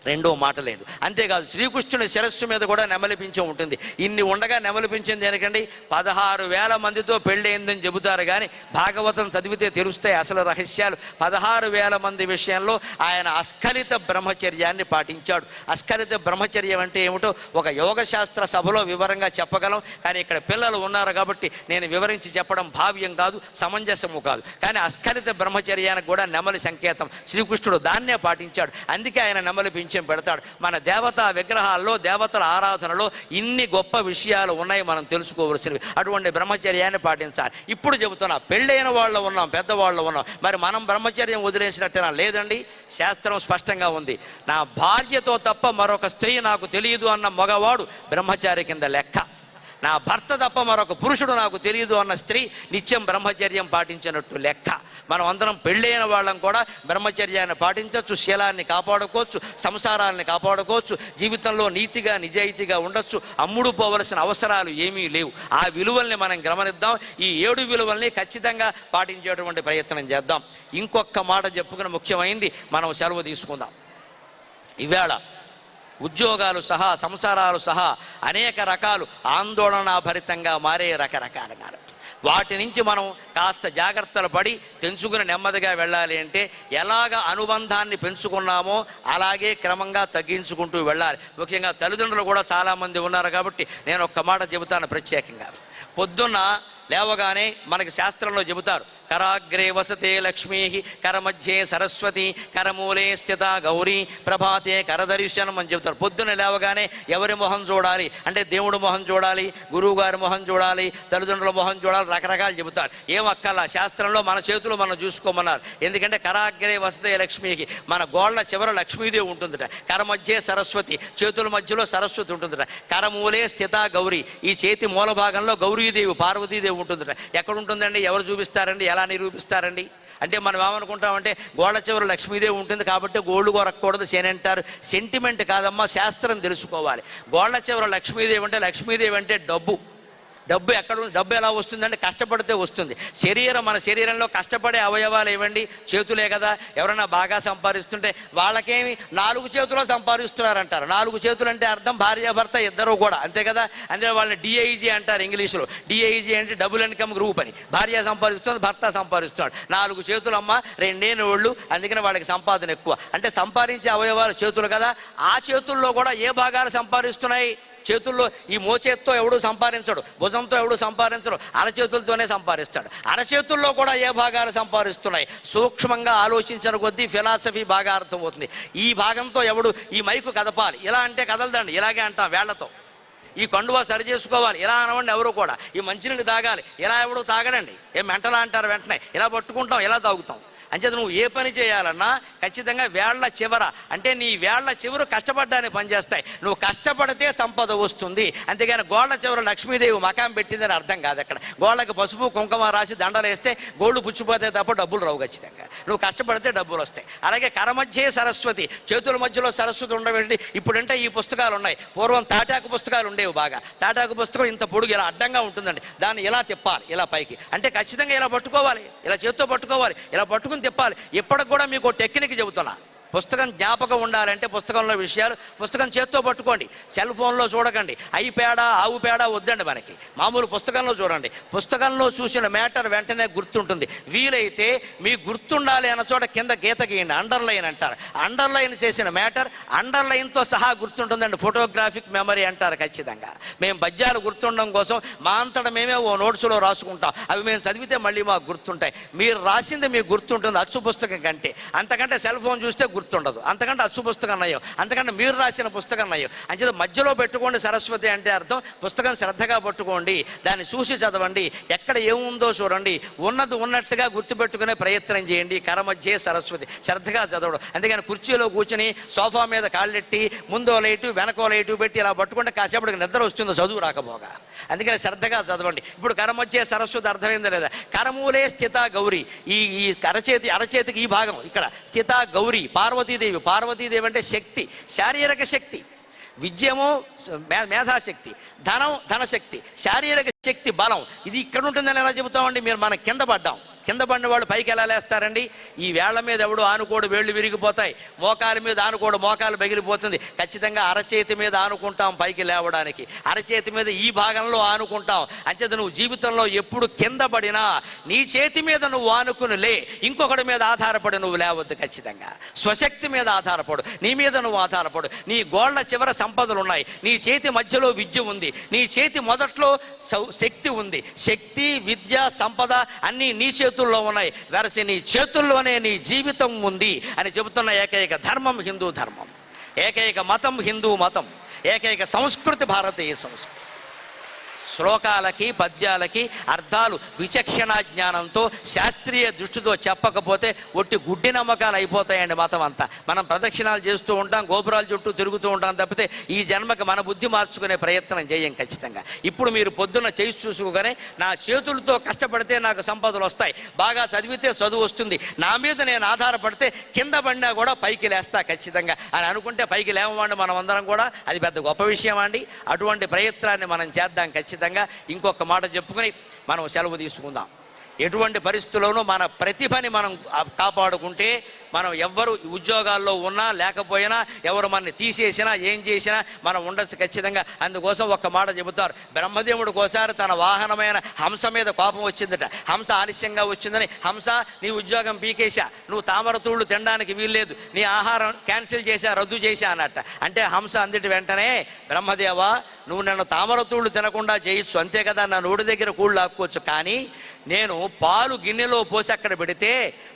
రెండో మాట లేదు. అంతేకాదు శ్రీకృష్ణుని శిరస్సు మీద కూడా నెమలి పింఛం ఉంటుంది. ఇన్ని ఉండగా నెమలి పింఛం దేనికండి? 16,000 మందితో పెళ్ళయిందని చెబుతారు, కానీ భాగవతం చదివితే తెలుస్తాయి అసలు రహస్యాలు. 16,000 మంది విషయంలో ఆయన అస్ఖలిత బ్రహ్మచర్యాన్ని పాటించాడు. అస్ఖలిత బ్రహ్మచర్యం అంటే ఏమిటో ఒక యోగశాస్త్ర సభలో వివరంగా చెప్పగలం, కానీ ఇక్కడ పిల్లలు ఉన్నారు కాబట్టి నేను వివరించి చెప్పడం భావ్యం కాదు, సమంజసము కాదు. కానీ అస్ఖలిత బ్రహ్మచర్యానికి కూడా నెమలి సంకేతం. శ్రీకృష్ణుడు దాన్నే పాటించాడు, అందుకే ఆయన నెమలి పింఛం పెడతాడు. మన దేవతా విగ్రహాల్లో, దేవతల ఆరాధనలో ఇన్ని గొప్ప విషయాలు ఉన్నాయి మనం తెలుసుకోవలసినవి. అటువంటి బ్రహ్మచర్యాన్ని పాటించాలి. ఇప్పుడు చెబుతున్నా, పెళ్ళైన వాళ్ళు ఉన్నాం, పెద్దవాళ్ళు ఉన్నాం, మరి మనం బ్రహ్మచర్యం వదిలేసినట్టేనా? లేదండి, శాస్త్రం స్పష్టంగా ఉంది. నా భార్యతో తప్ప మరొక స్త్రీ నాకు తెలియదు అన్న మగవాడు బ్రహ్మచారి కింద లెక్క. నా భర్త తప్ప మరొక పురుషుడు నాకు తెలియదు అన్న స్త్రీ నిత్యం బ్రహ్మచర్యం పాటించినట్టు లెక్క. మనం అందరం పెళ్ళైన వాళ్ళం కూడా బ్రహ్మచర్యాన్ని పాటించవచ్చు, శీలాన్ని కాపాడుకోవచ్చు, సంసారాన్ని కాపాడుకోవచ్చు, జీవితంలో నీతిగా నిజాయితీగా ఉండొచ్చు. అమ్ముడు పోవలసిన అవసరాలు ఏమీ లేవు. ఆ విలువల్ని మనం గమనిద్దాం. ఈ 7 విలువల్ని ఖచ్చితంగా పాటించేటువంటి ప్రయత్నం చేద్దాం. ఇంకొక మాట చెప్పుకుని ముఖ్యమైంది మనం సెలవు తీసుకుందాం. ఈవేళ ఉద్యోగాలు సహా, సంసారాలు సహా అనేక రకాలు ఆందోళనాభరితంగా మారే రకరకాలుగా. వాటి నుంచి మనం కాస్త జాగ్రత్తలు పడి తెంచుకుని నెమ్మదిగా వెళ్ళాలి అంటే ఎలాగ అనుబంధాన్ని పెంచుకున్నామో అలాగే క్రమంగా తగ్గించుకుంటూ వెళ్ళాలి. ముఖ్యంగా తల్లిదండ్రులు కూడా చాలామంది ఉన్నారు కాబట్టి నేను ఒక్క మాట చెబుతాను ప్రత్యేకంగా. పొద్దున్న లేవగానే మనకి శాస్త్రంలో చెబుతారు, కరాగ్రే వసతే లక్ష్మీ, కరమధ్యే సరస్వతి, కరమూలే స్థిత గౌరీ, ప్రభాతే కరదర్శనం అని చెబుతారు. పొద్దున్న లేవగానే ఎవరి మొహం చూడాలి అంటే దేవుడు మొహం చూడాలి, గురువు గారి మొహం చూడాలి, తల్లిదండ్రుల మొహం చూడాలి, రకరకాలు చెబుతారు. ఏం అక్కర్లా, శాస్త్రంలో మన చేతులు మనం చూసుకోమన్నారు. ఎందుకంటే కరాగ్రే వసతే లక్ష్మీకి, మన గోళ్ల చివర లక్ష్మీదేవి ఉంటుందట. కరమధ్యే సరస్వతి, చేతుల మధ్యలో సరస్వతి ఉంటుందట. కరమూలే స్థిత గౌరీ, ఈ చేతి మూల భాగంలో గౌరీదేవి, పార్వతీదేవి ఉంటుందట. ఎక్కడ ఉంటుందండి? ఎవరు చూపిస్తారండి? ఎలా నిరూపిస్తారండి? అంటే మనం ఏమనుకుంటామంటే గోళ్ళ చివరి లక్ష్మీదేవి ఉంటుంది కాబట్టి గోళ్ళు కొరకూడదు శని అంటారు. సెంటిమెంట్ కాదమ్మా, శాస్త్రం తెలుసుకోవాలి. గోళ్ళ చివరి లక్ష్మీదేవి అంటే, లక్ష్మీదేవి అంటే డబ్బు. డబ్బు ఎక్కడ, డబ్బు ఎలా వస్తుందంటే కష్టపడితే వస్తుంది. మన శరీరంలో కష్టపడే అవయవాలు ఏవండి? చేతులే కదా. ఎవరైనా బాగా సంపాదిస్తుంటే వాళ్ళకేమి 4 చేతులు సంపాదిస్తున్నారంటారు. 4 చేతులు అంటే అర్థం భార్యాభర్త ఇద్దరు కూడా, అంతే కదా. అందులో వాళ్ళని డిఐజీ అంటారు ఇంగ్లీష్లో. డిఐజీ అంటే డబుల్ ఇన్కమ్ గ్రూప్ అని. భార్య సంపాదిస్తుంది, భర్త సంపాదిస్తున్నాడు. 4 చేతులు అమ్మ, 2 నోళ్ళు, అందుకని వాళ్ళకి సంపాదన ఎక్కువ. అంటే సంపాదించే అవయవాలు చేతులు కదా. ఆ చేతుల్లో కూడా ఏ భాగాలు సంపాదిస్తున్నాయి? చేతుల్లో ఈ మోచేత్తో ఎవడు సంపాదించడు, భుజంతో ఎవడు సంపాదించడు, అరచేతులతోనే సంపాదిస్తాడు. అరచేతుల్లో కూడా ఏ భాగాలు సంపాదిస్తున్నాయి? సూక్ష్మంగా ఆలోచించిన కొద్దీ ఫిలాసఫీ బాగా అర్థమవుతుంది. ఈ భాగంతో ఎవడు ఈ మైకు కదపాలి, ఇలా అంటే కదలదండి, ఇలాగే అంటాం వేళ్లతో. ఈ కండువా సరి చేసుకోవాలి, ఇలా అనవండి ఎవరు కూడా. ఈ మంచినీళ్ళు తాగాలి, ఇలా ఎవడు తాగడండి, ఏం మెంటలా అంటారు వెంటనే. ఇలా పట్టుకుంటాం, ఇలా తాగుతాం. అంచేత నువ్వు ఏ పని చేయాలన్నా ఖచ్చితంగా వేళ్ల చివర, అంటే నీ వేళ్ల చివరు కష్టపడ్డానికి పనిచేస్తాయి. నువ్వు కష్టపడితే సంపద వస్తుంది. అంతేగాని గోళ్ల చివర లక్ష్మీదేవి మకాం పెట్టిందని అర్థం కాదు. అక్కడ గోళ్ళకి పసుపు కుంకుమ రాసి దండలు వేస్తే గోళ్ళు పుచ్చిపోతే తప్ప డబ్బులు రావు. ఖచ్చితంగా నువ్వు కష్టపడితే డబ్బులు వస్తాయి. అలాగే కరమధ్యే సరస్వతి, చేతుల మధ్యలో సరస్వతి ఉండబెట్టి. ఇప్పుడంటే ఈ పుస్తకాలు ఉన్నాయి, పూర్వం తాటాకు పుస్తకాలు ఉండేవి బాగా. తాటాకు పుస్తకం ఇంత పొడుగు ఇలా అడ్డంగా ఉంటుందండి, దాన్ని ఇలా తిప్పాలి, ఇలా పైకి. అంటే ఖచ్చితంగా ఇలా పట్టుకోవాలి, ఇలా చేత్తో పట్టుకోవాలి, ఇలా పట్టుకుని తిప్పాలి. ఇప్పటికి కూడా మీకు టెక్నిక్ చెబుతున్నా. పుస్తకం జ్ఞాపకం ఉండాలంటే పుస్తకంలో విషయాలు పుస్తకం చేత్తో పట్టుకోండి, సెల్ ఫోన్లో చూడకండి. అయి పేడ ఆవు పేడ వద్దండి మనకి. మామూలు పుస్తకంలో చూడండి. పుస్తకంలో చూసిన మ్యాటర్ వెంటనే గుర్తుంటుంది. వీలైతే మీకు గుర్తుండాలి అన్న చోట కింద గీత గీయండి, అండర్లైన్ అంటారు. అండర్లైన్ చేసిన మ్యాటర్ అండర్లైన్తో సహా గుర్తుంటుందండి. ఫోటోగ్రాఫిక్ మెమరీ అంటారు. ఖచ్చితంగా మేము పద్యాలు గుర్తుండడం కోసం మా అంతటా మేమే ఓ నోట్స్లో రాసుకుంటాం. అవి మేము చదివితే మళ్ళీ మాకు గుర్తుంటాయి. మీరు రాసింది మీకు గుర్తుంటుంది అచ్చు పుస్తకం కంటే. అంతకంటే సెల్ ఫోన్ చూస్తే గుర్తుండదు, అంతకంటే అచ్చు పుస్తకం నయం, అంతకంటే మీరు రాసిన పుస్తకం నయం. అంచేత మధ్యలో పెట్టుకోండి సరస్వతి అంటే అర్థం. పుస్తకం శ్రద్ధగా పట్టుకోండి, దాన్ని చూసి చదవండి, ఎక్కడ ఏముందో చూడండి, ఉన్నది ఉన్నట్టుగా గుర్తుపెట్టుకునే ప్రయత్నం చేయండి. కరమధ్యే సరస్వతి, శ్రద్ధగా చదవడం. అంతేగాని కుర్చీలో కూర్చుని సోఫా మీద కాళ్ళెట్టి ముందో లైటు వెనకో లైటు పెట్టి ఇలా పట్టుకుంటే కాసేపటికి నిద్ర వస్తుందో చదువు రాకపోగా. అందుకని శ్రద్ధగా చదవండి. ఇప్పుడు కరమధ్యే సరస్వతి అర్థమైందా లేదా? కరమూలే స్థిత గౌరీ, ఈ అరచేతికి ఈ భాగం ఇక్కడ స్థిత గౌరీ పార్వతీదేవి. పార్వతీదేవి అంటే శక్తి, శారీరక శక్తి. విద్యమో మేధాశక్తి, ధనం ధనశక్తి, శారీరక శక్తి బలం. ఇది ఇక్కడ ఉంటుందని ఎలా చెబుతామండి? మీరు మనం కింద పడ్డాం, కింద పడిన వాళ్ళు పైకి ఎలా లేస్తారండి? ఈ వేళ్ల మీద ఎవడు ఆనుకోడు, వేళ్ళు విరిగిపోతాయి. మోకాల మీద ఆనుకోడు, మోకాలు పగిలిపోతుంది. ఖచ్చితంగా అరచేతి మీద ఆనుకుంటాం పైకి లేవడానికి, అరచేతి మీద ఈ భాగంలో ఆనుకుంటాం. అంచేత నువ్వు జీవితంలో ఎప్పుడు కింద పడినా నీ చేతి మీద నువ్వు ఆనుకుని లే, ఇంకొకటి మీద ఆధారపడి నువ్వు లేవద్దు. ఖచ్చితంగా స్వశక్తి మీద ఆధారపడు, నీ మీద నువ్వు ఆధారపడు. నీ గోళ్ల చివర సంపదలు ఉన్నాయి, నీ చేతి మధ్యలో విద్య ఉంది, నీ చేతి మొదట్లో శక్తి ఉంది. శక్తి, విద్య, సంపద అన్నీ నీ చేతుల్లో ఉన్నాయి. వెరసి నీ చేతుల్లోనే నీ జీవితం ఉంది అని చెబుతున్న ఏకైక ధర్మం హిందూ ధర్మం, ఏకైక మతం హిందూ మతం, ఏకైక సంస్కృతి భారతీయ సంస్కృతి. శ్లోకాలకి పద్యాలకి అర్థాలు విచక్షణ జ్ఞానంతో శాస్త్రీయ దృష్టితో చెప్పకపోతే ఒట్టి గుడ్డి నమ్మకాలు అయిపోతాయండి మతం అంతా. మనం ప్రదక్షిణాలు చేస్తూ ఉంటాం, గోపురాల చుట్టూ తిరుగుతూ ఉంటాం తప్పితే ఈ జన్మకి మన బుద్ధి మార్చుకునే ప్రయత్నం చేయం. ఖచ్చితంగా ఇప్పుడు మీరు పొద్దున్న చేసి చూసుకోగానే నా చేతులతో కష్టపడితే నాకు సంపదలు వస్తాయి, బాగా చదివితే చదువు వస్తుంది, నా మీద నేను ఆధారపడితే కింద పడినా కూడా పైకి లేస్తా ఖచ్చితంగా అని అనుకుంటే పైకి లేవమండి మనం అందరం కూడా. అది పెద్ద గొప్ప విషయం అండి. అటువంటి ప్రయత్నాన్ని మనం చేద్దాం ఖచ్చితంగా. ఇంకొక మాట చెప్పుకుని మనం సెలవు తీసుకుందాం. ఎటువంటి పరిస్థితుల్లోనూ మన ప్రతిభని మనం కాపాడుకుంటే మనం ఎవ్వరు ఉద్యోగాల్లో ఉన్నా లేకపోయినా, ఎవరు మనని తీసేసినా ఏం చేసినా మనం ఉండొచ్చు ఖచ్చితంగా. అందుకోసం ఒక్క మాట చెబుతారు, బ్రహ్మదేవుడికి ఒకసారి తన వాహనమైన హంస మీద కోపం వచ్చిందట. హంస ఆలస్యంగా వచ్చిందని, హంస నీ ఉద్యోగం పీకేశా, నువ్వు తామరతూళ్ళు తినడానికి వీల్లేదు, నీ ఆహారం క్యాన్సిల్ చేశా, రద్దు చేశా అన్నట్ట. అంటే హంస అందిటి వెంటనే, బ్రహ్మదేవా నువ్వు నన్ను తామరతూళ్ళు తినకుండా చేయొచ్చు అంతే కదా, నా నోటి దగ్గర కూళ్ళు లాక్కోవచ్చు, కానీ నేను పాలు గిన్నెలో పోసి అక్కడ పెడితే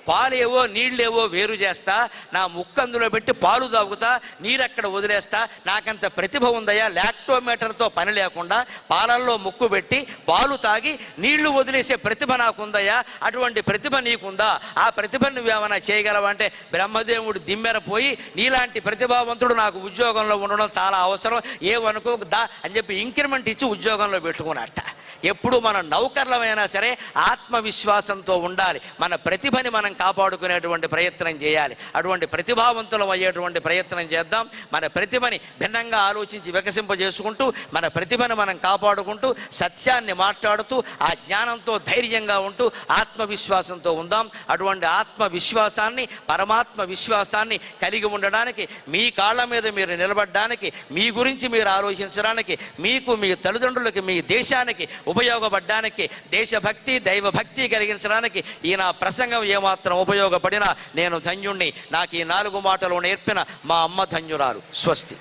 పాలేవో నీళ్ళేవో వేరు చేస్తా, నా ముక్కు అందులో పెట్టి పాలు తాగుతా, నీరక్కడ వదిలేస్తా, నాకంత ప్రతిభ ఉందయ్యా. లాక్టోమీటర్తో పని లేకుండా పాలల్లో ముక్కు పెట్టి పాలు తాగి నీళ్లు వదిలేసే ప్రతిభ నాకుందయ్యా. అటువంటి ప్రతిభ నీకుందా? ఆ ప్రతిభ నువ్వేమైనా చేయగలవంటే బ్రహ్మదేవుడు దిమ్మెరపోయి, నీలాంటి ప్రతిభావంతుడు నాకు ఉద్యోగంలో ఉండడం చాలా అవసరం, ఏమనుకోదా అని చెప్పి ఇంక్రిమెంట్ ఇచ్చి ఉద్యోగంలో పెట్టుకున్నట్ట. ఎప్పుడు మనం నౌకర్లమైనా సరే ఆత్మవిశ్వాసంతో ఉండాలి, మన ప్రతిభని మనం కాపాడుకునేటువంటి ప్రయత్నం చేయాలి. అటువంటి ప్రతిభావంతులం అయ్యేటువంటి ప్రయత్నం చేద్దాం. మన ప్రతిభని భిన్నంగా ఆలోచించి వికసింపజేసుకుంటూ మన ప్రతిభను మనం కాపాడుకుంటూ సత్యాన్ని మాట్లాడుతూ ఆ జ్ఞానంతో ధైర్యంగా ఉంటూ ఆత్మవిశ్వాసంతో ఉందాం. అటువంటి ఆత్మవిశ్వాసాన్ని, పరమాత్మ విశ్వాసాన్ని కలిగి ఉండడానికి, మీ కాళ్ళ మీద మీరు నిలబడడానికి, మీ గురించి మీరు ఆలోచించడానికి, మీకు, మీ తల్లిదండ్రులకి, మీ దేశానికి ఉపయోగపడడానికి, దేశభక్తి దైవభక్తి కలిగించడానికి ఈ నా ప్రసంగం ఏమాత్రం ఉపయోగపడినా నేను ధన్యుణ్ణి. నాకు ఈ 4 మాటలు నేర్పిన మా అమ్మ ధన్యురాలు. స్వస్తి.